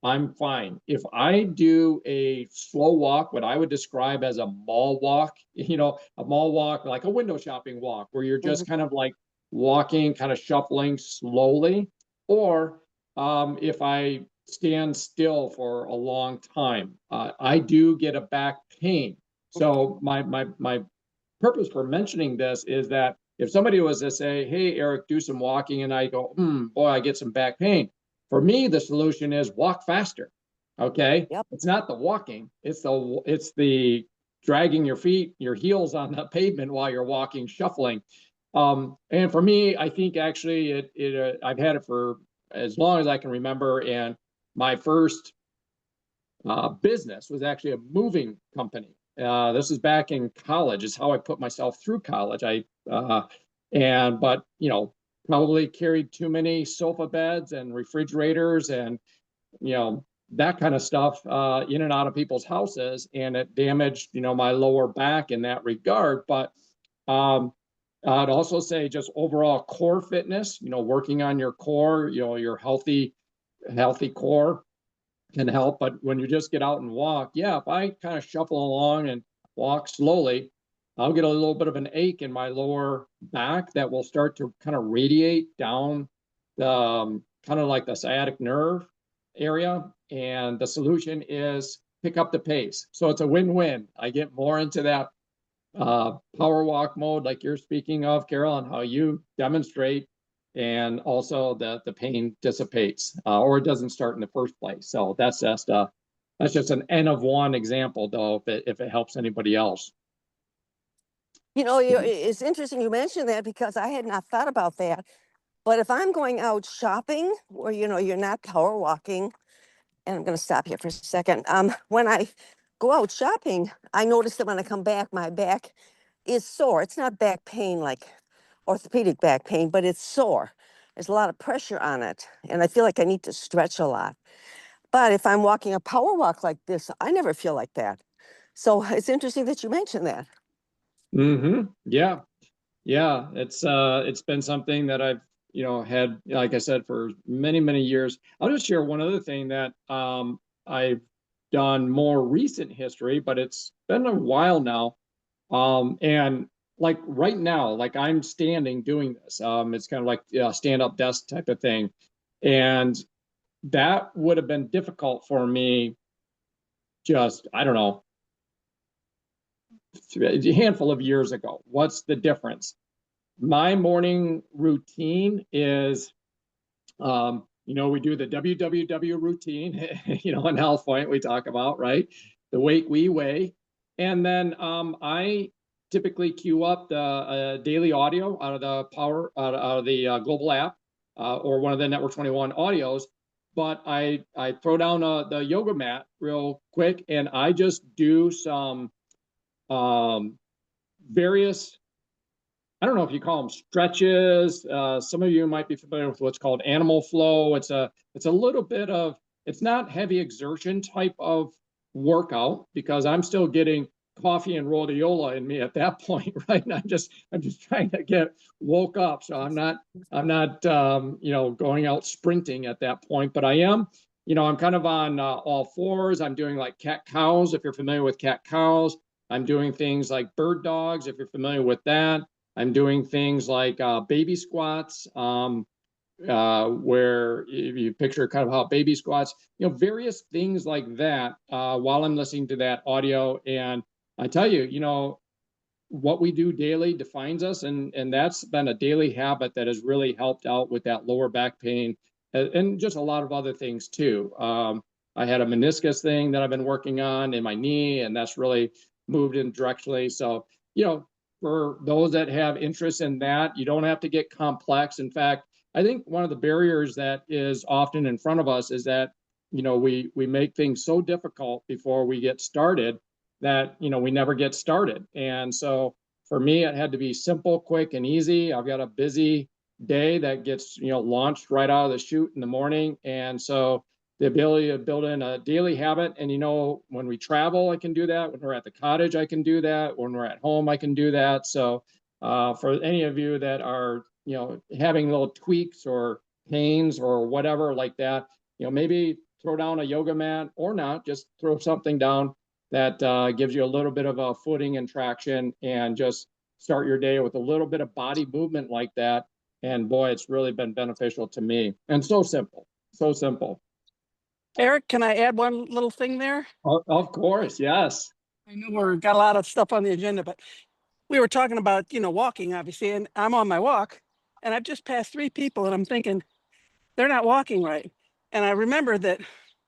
I'm fine. If I do a slow walk, what I would describe as a mall walk, a mall walk, like a window shopping walk, where you're just kind of like walking, kind of shuffling slowly, or if I stand still for a long time, I do get a back pain. So my purpose for mentioning this is that if somebody was to say, hey, Eric, do some walking, and I go, boy, I get some back pain. For me, the solution is walk faster. Okay. Yep. It's not the walking, it's the dragging your feet, your heels on the pavement while you're walking, shuffling. And for me, I think actually I've had it for as long as I can remember. And my first business was actually a moving company. This is back in college. Is how I put myself through college. But probably carried too many sofa beds and refrigerators and that kind of stuff in and out of people's houses, and it damaged my lower back in that regard. But I'd also say just overall core fitness. Working on your core. Your healthy core can help. But when you just get out and walk, if I kind of shuffle along and walk slowly, I'll get a little bit of an ache in my lower back that will start to kind of radiate down the kind of like the sciatic nerve area. And the solution is pick up the pace. So it's a win-win. I get more into that power walk mode like you're speaking of, Carol, and how you demonstrate, and also the pain dissipates or it doesn't start in the first place. So that's just an N of one example, though, if it helps anybody else. It's interesting you mentioned that because I had not thought about that. But if I'm going out shopping or, you're not power walking, and I'm going to stop here for a second. When I go out shopping, I notice that when I come back, my back is sore. It's not back pain like orthopedic back pain, but it's sore. There's a lot of pressure on it, and I feel like I need to stretch a lot. But if I'm walking a power walk like this, I never feel like that. So it's interesting that you mentioned that. Yeah. Yeah. It's been something that I've, had, like I said, for many, many years. I'll just share one other thing that I've done more recent history, but it's been a while now. And like right now, like I'm standing doing this. It's kind of like a stand-up desk type of thing. And that would have been difficult for me just, I don't know, a handful of years ago. What's the difference? My morning routine is, we do the WWW routine, in Health Point we talk about, right? The wake, we weigh. And then I typically queue up the daily audio out of the out of the global app or one of the Network 21 audios. But I throw down the yoga mat real quick and I just do some various, I don't know if you call them stretches. Some of you might be familiar with what's called animal flow. It's a little bit of, it's not heavy exertion type of workout because I'm still getting coffee and rhodiola in me at that point, right? And I'm just trying to get woke up. So I'm not going out sprinting at that point, but I am, I'm kind of on all fours. I'm doing like cat cows, if you're familiar with cat cows. I'm doing things like bird dogs, if you're familiar with that. I'm doing things like baby squats, where if you picture kind of how baby squats, various things like that while I'm listening to that audio. And I tell you, what we do daily defines us. And that's been a daily habit that has really helped out with that lower back pain and just a lot of other things too. I had a meniscus thing that I've been working on in my knee, and that's really moved in directionally. So, for those that have interest in that, you don't have to get complex. In fact, I think one of the barriers that is often in front of us is that, we make things so difficult before we get started that, we never get started. And so for me, it had to be simple, quick, and easy. I've got a busy day that gets, launched right out of the chute in the morning. And so the ability to build in a daily habit. And, when we travel, I can do that. When we're at the cottage, I can do that. When we're at home, I can do that. So for any of you that are, having little tweaks or pains or whatever like that, maybe throw down a yoga mat or not, just throw something down that gives you a little bit of a footing and traction, and just start your day with a little bit of body movement like that. And boy, it's really been beneficial to me, and so simple, so simple. Eric, can I add one little thing there? Of course, yes. I know we've got a lot of stuff on the agenda, but we were talking about, walking, obviously, and I'm on my walk, and I've just passed 3 people, and I'm thinking, they're not walking right. And I remember that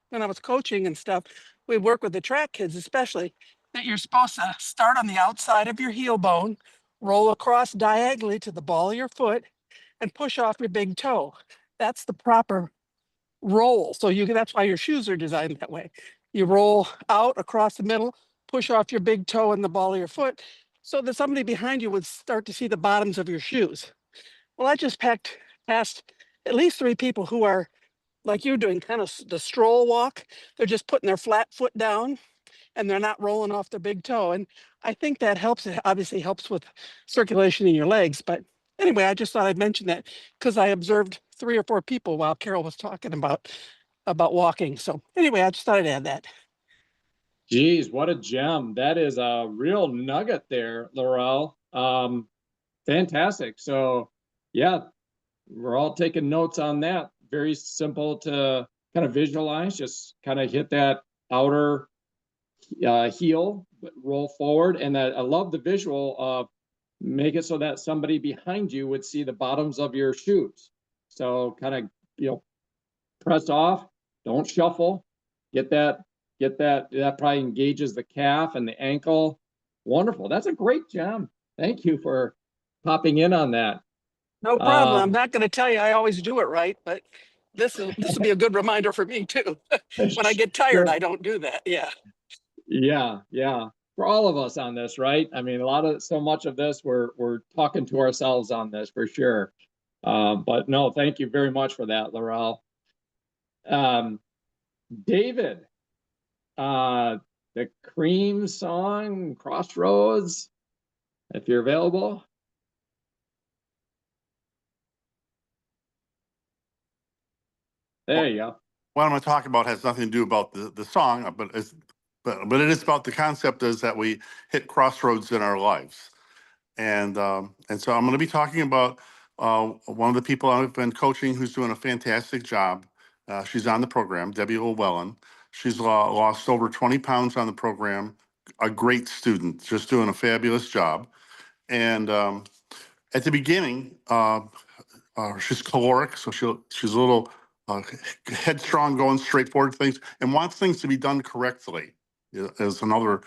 when I was coaching and stuff, we work with the track kids, especially, that you're supposed to start on the outside of your heel bone, roll across diagonally to the ball of your foot, and push off your big toe. That's the proper roll. So that's why your shoes are designed that way. You roll out across the middle, push off your big toe and the ball of your foot, so that somebody behind you would start to see the bottoms of your shoes. Well, I just past at least 3 people who are like you, doing kind of the stroll walk. They're just putting their flat foot down and they're not rolling off their big toe. And I think that helps. It obviously helps with circulation in your legs. But anyway, I just thought I'd mention that because I observed 3 or 4 people while Carol was talking about walking. So anyway, I just thought I'd add that. Geez, what a gem. That is a real nugget there, Laurel. Fantastic. So yeah, we're all taking notes on that. Very simple to kind of visualize, just kind of hit that outer heel, but roll forward. And I love the visual of make it so that somebody behind you would see the bottoms of your shoes. So kind of, press off, don't shuffle, get that, that probably engages the calf and the ankle. Wonderful. That's a great gem. Thank you for popping in on that. No problem. I'm not going to tell you I always do it right, but this will be a good reminder for me too. When I get tired, I don't do that. Yeah. Yeah. For all of us on this, right? I mean, so much of this, we're talking to ourselves on this for sure. But no, thank you very much for that, Laurel. David, the Cream song, Crossroads, if you're available. There you go. What I'm going to talk about has nothing to do about the song, but it is about the concept is that we hit crossroads in our lives. And so I'm going to be talking about one of the people I've been coaching who's doing a fantastic job. She's on the program, Debbie Llewellyn. She's lost over 20 pounds on the program. A great student, just doing a fabulous job. And at the beginning, she's caloric, so she's a little headstrong, going straight forward things, and wants things to be done correctly. Is another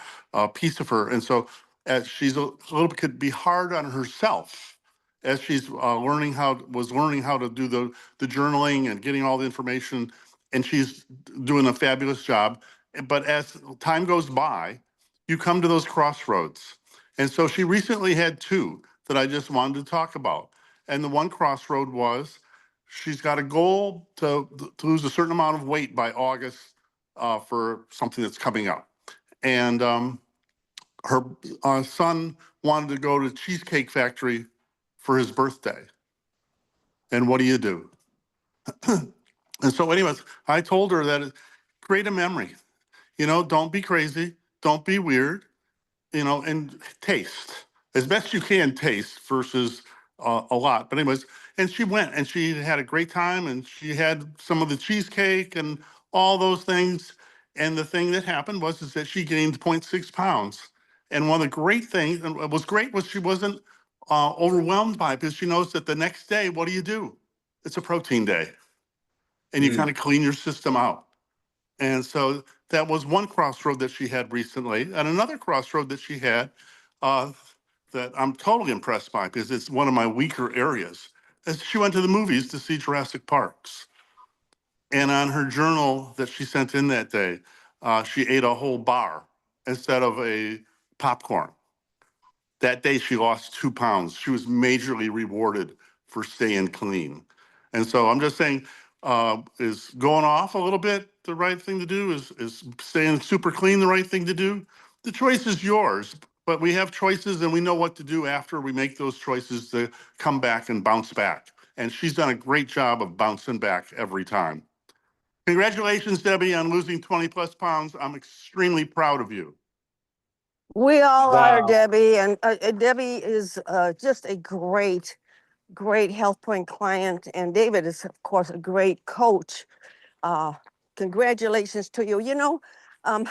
piece of her, and so as she's a little bit could be hard on herself as she's learning how to do the journaling and getting all the information, and she's doing a fabulous job. But as time goes by, you come to those crossroads, and so she recently had two that I just wanted to talk about. And the one crossroad was she's got a goal to lose a certain amount of weight by August for something that's coming up. And her son wanted to go to Cheesecake Factory for his birthday. And what do? And so anyways, I told her that create a memory. Don't be crazy. Don't be weird. And taste as best you can taste versus a lot. But anyways, and she went and she had a great time and she had some of the cheesecake and all those things. And the thing that happened was that she gained 0.6 pounds. And one of the great things, and what was great, was she wasn't overwhelmed by it because she knows that the next day, what do? It's a protein day. And you kind of clean your system out. And so that was one crossroad that she had recently. And another crossroad that she had that I'm totally impressed by because it's one of my weaker areas is she went to the movies to see Jurassic Parks. And on her journal that she sent in that day, she ate a whole bar instead of a popcorn. That day she lost 2 pounds. She was majorly rewarded for staying clean. And so I'm just saying, is going off a little bit the right thing to do? Is staying super clean the right thing to do? The choice is yours, but we have choices and we know what to do after we make those choices to come back and bounce back. And she's done a great job of bouncing back every time. Congratulations, Debbie, on losing 20 plus pounds. I'm extremely proud of you. We all are, Wow. Debbie, and Debbie is just a great Health Point client, and David is, of course, a great coach. Congratulations to you.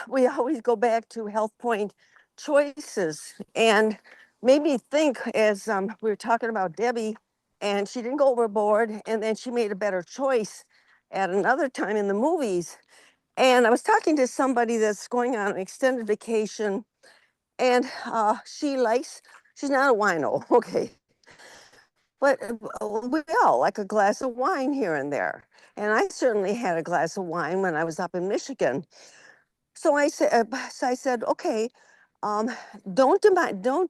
We always go back to Health Point choices, and made me think as we were talking about Debbie, and she didn't go overboard, and then she made a better choice at another time in the movies. And I was talking to somebody that's going on an extended vacation, and she's not a wino, okay, but we all like a glass of wine here and there. And I certainly had a glass of wine when I was up in Michigan. So I said, okay, um, don't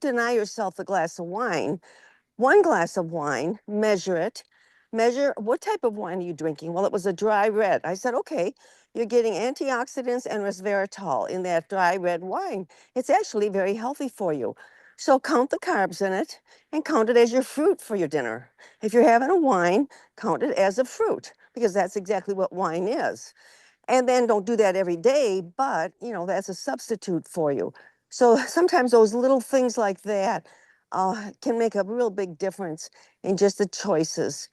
deny yourself a glass of wine. One glass of wine, measure it. Measure what type of wine are you drinking? Well, it was a dry red. I said, okay, you're getting antioxidants and resveratrol in that dry red wine. It's actually very healthy for you. So count the carbs in it and count it as your fruit for your dinner. If you're having a wine, count it as a fruit because that's exactly what wine is. And then don't do that every day, but that's a substitute for you. So sometimes those little things like that can make a real big difference in just the choices.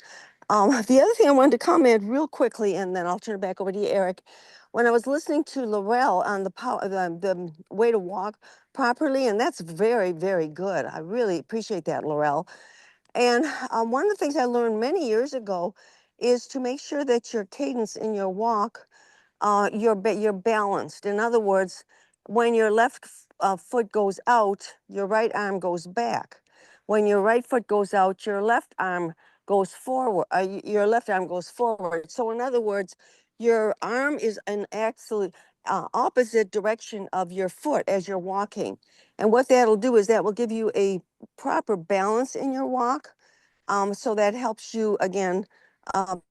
The other thing I wanted to comment real quickly, and then I'll turn it back over to you, Eric. When I was listening to Laurel on the way to walk properly, and that's very, very good. I really appreciate that, Laurel. And one of the things I learned many years ago is to make sure that your cadence in your walk, you're balanced. In other words, when your left foot goes out, your right arm goes back. When your right foot goes out, your left arm goes forward. Your left arm goes forward. So in other words, your arm is an absolute opposite direction of your foot as you're walking. And what that'll do is that will give you a proper balance in your walk. So that helps you again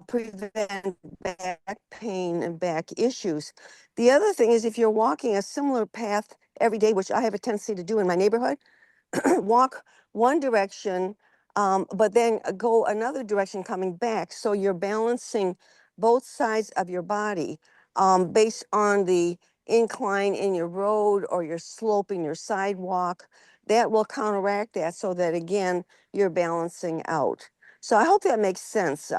prevent back pain and back issues. The other thing is if you're walking a similar path every day, which I have a tendency to do in my neighborhood, walk one direction, but then go another direction coming back. So you're balancing both sides of your body based on the incline in your road or your slope in your sidewalk. That will counteract that so that again, you're balancing out. So I hope that makes sense,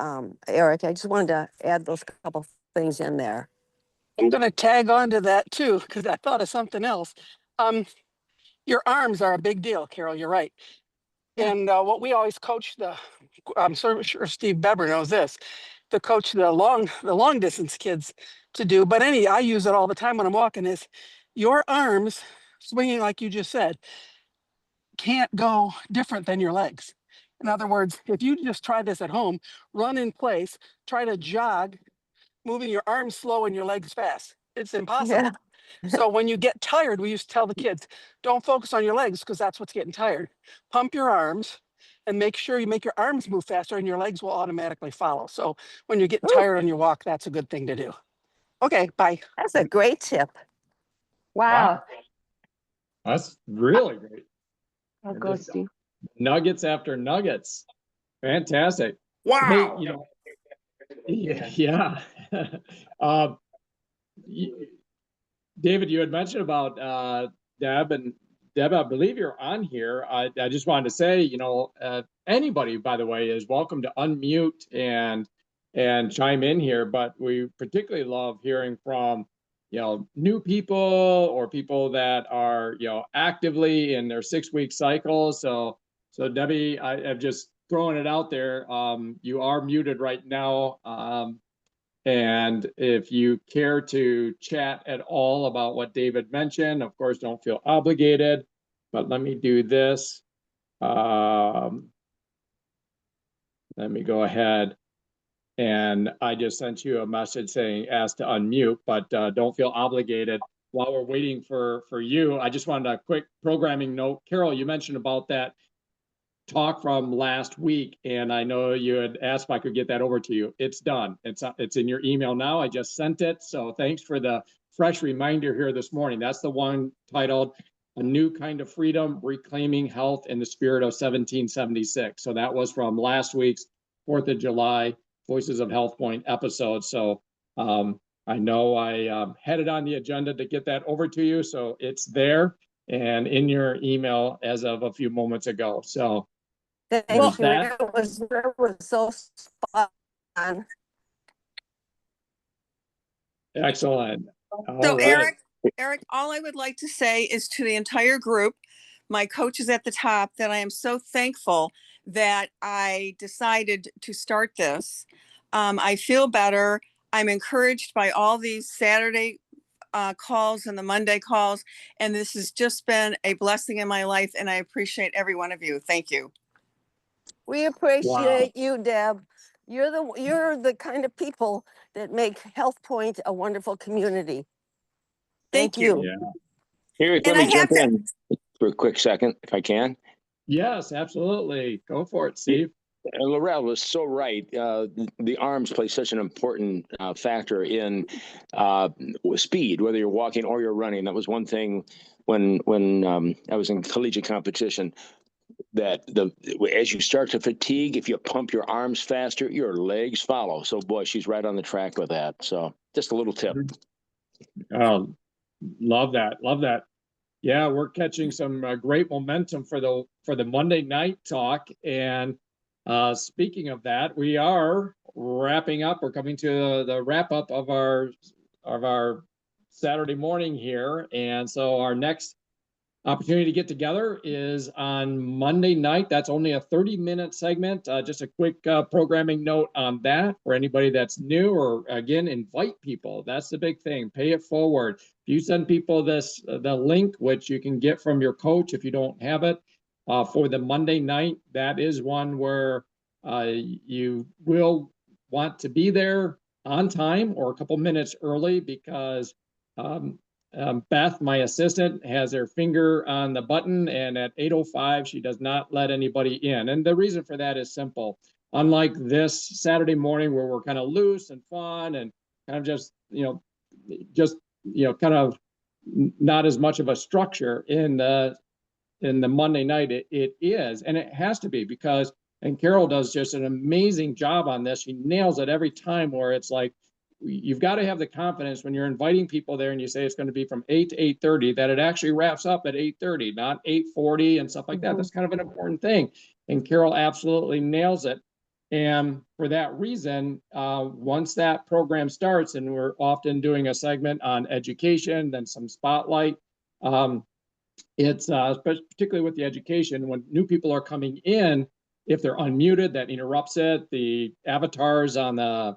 Eric. I just wanted to add those couple things in there. I'm going to tag on to that too, because I thought of something else. Your arms are a big deal, Carol. You're right. Yeah. And what we always coach I'm sure Steve Beber knows this, to coach the long distance kids to do. But I use it all the time when I'm walking. Is your arms swinging like you just said can't go different than your legs. In other words, if you just try this at home, run in place, try to jog, moving your arms slow and your legs fast. It's impossible. So when you get tired, we used to tell the kids, don't focus on your legs because that's what's getting tired. Pump your arms and make sure you make your arms move faster and your legs will automatically follow. So when you get tired on your walk, that's a good thing to do. Okay, bye. That's a great tip. Wow. That's really great. I'll And go, just Steve. nuggets after nuggets. Fantastic. Hey, Wow. yeah. Um, y- David, you had mentioned about Deb, and Deb, I believe you're on here. I just wanted to say, anybody, by the way, is welcome to unmute and chime in here. But we particularly love hearing from new people or people that are actively in their 6-week cycle. So Debbie, I'm just throwing it out there. You are muted right now. And if you care to chat at all about what David mentioned, of course, don't feel obligated, but let me do this. Let me go ahead. And I just sent you a message saying ask to unmute, but don't feel obligated. While we're waiting for you, I just wanted a quick programming note. Carol, you mentioned about that talk from last week, and I know you had asked if I could get that over to you. It's done. It's in your email now. I just sent it. So thanks for the fresh reminder here this morning. That's the one titled A New Kind of Freedom, Reclaiming Health in the Spirit of 1776. So that was from last week's 4th of July Voices of Health Point episode. So I know I had it on the agenda to get that over to you. So it's there and in your email as of a few moments ago. So Thank you. It was so spot on. Excellent. So All right. Eric, all I would like to say is to the entire group, my coaches at the top, that I am so thankful that I decided to start this. I feel better. I'm encouraged by all these Saturday calls and the Monday calls, and this has just been a blessing in my life, and I appreciate every one of you. Thank you. We appreciate you, Deb. You're the kind of people that make Health Point a wonderful community. Thank you. Yeah. Eric, let And I me jump have to- in for a quick second, if I can. Yes, absolutely. Go for it, Steve. Laurel was so right. The arms play such an important factor in speed, whether you're walking or you're running. That was one thing when I was in collegiate competition, that as you start to fatigue, if you pump your arms faster, your legs follow. So boy, she's right on the track with that. So just a little tip. Love that. Love that. Yeah, we're catching some great momentum for the Monday night talk. And speaking of that, we are wrapping up. We're coming to the wrap up of our Saturday morning here. And so our next opportunity to get together is on Monday night. That's only a 30-minute segment. Just a quick programming note on that for anybody that's new, or again, invite people. That's the big thing. Pay it forward. If you send people the link, which you can get from your coach if you don't have it, for the Monday night, that is one where you will want to be there on time or a couple minutes early, because Beth, my assistant, has her finger on the button, and at 8:05, she does not let anybody in. And the reason for that is simple. Unlike this Saturday morning where we're kind of loose and fun and kind of just kind of not as much of a structure in the Monday night, it is, and it has to be, because, and Carol does just an amazing job on this. She nails it every time, where it's like, you've got to have the confidence when you're inviting people there and you say it's going to be from 8 to 8:30, that it actually wraps up at 8:30, not 8:40 and stuff like that. That's kind of an important thing. And Carol absolutely nails it. And for that reason, once that program starts, and we're often doing a segment on education, then some spotlight, it's particularly with the education, when new people are coming in, if they're unmuted, that interrupts it. The avatars on the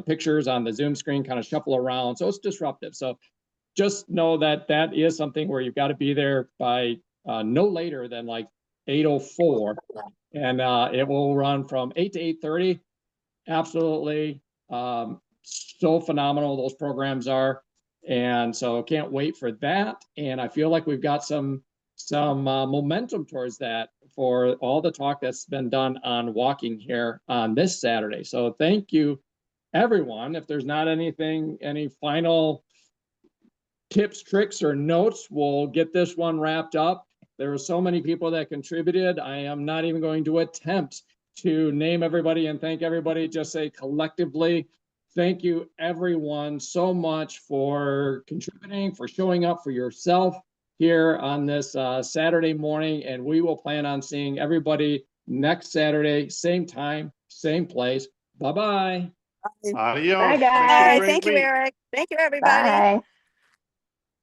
pictures on the Zoom screen kind of shuffle around, so it's disruptive. So just know that that is something where you've got to be there by no later than like 8:04, and it will run from 8 to 8:30. Absolutely, so phenomenal those programs are, and so can't wait for that. And I feel like we've got some momentum towards that for all the talk that's been done on walking here on this Saturday. So thank you, everyone. If there's not any final tips, tricks, or notes, we'll get this one wrapped up. There were so many people that contributed. I am not even going to attempt to name everybody and thank everybody. Just say collectively, thank you, everyone, so much for contributing, for showing up for yourself here on this Saturday morning. And we will plan on seeing everybody next Saturday, same time, same place. Bye-bye. Adios. Bye, Make it a guys. great Thank you, week. Eric. Thank you, everybody. Bye.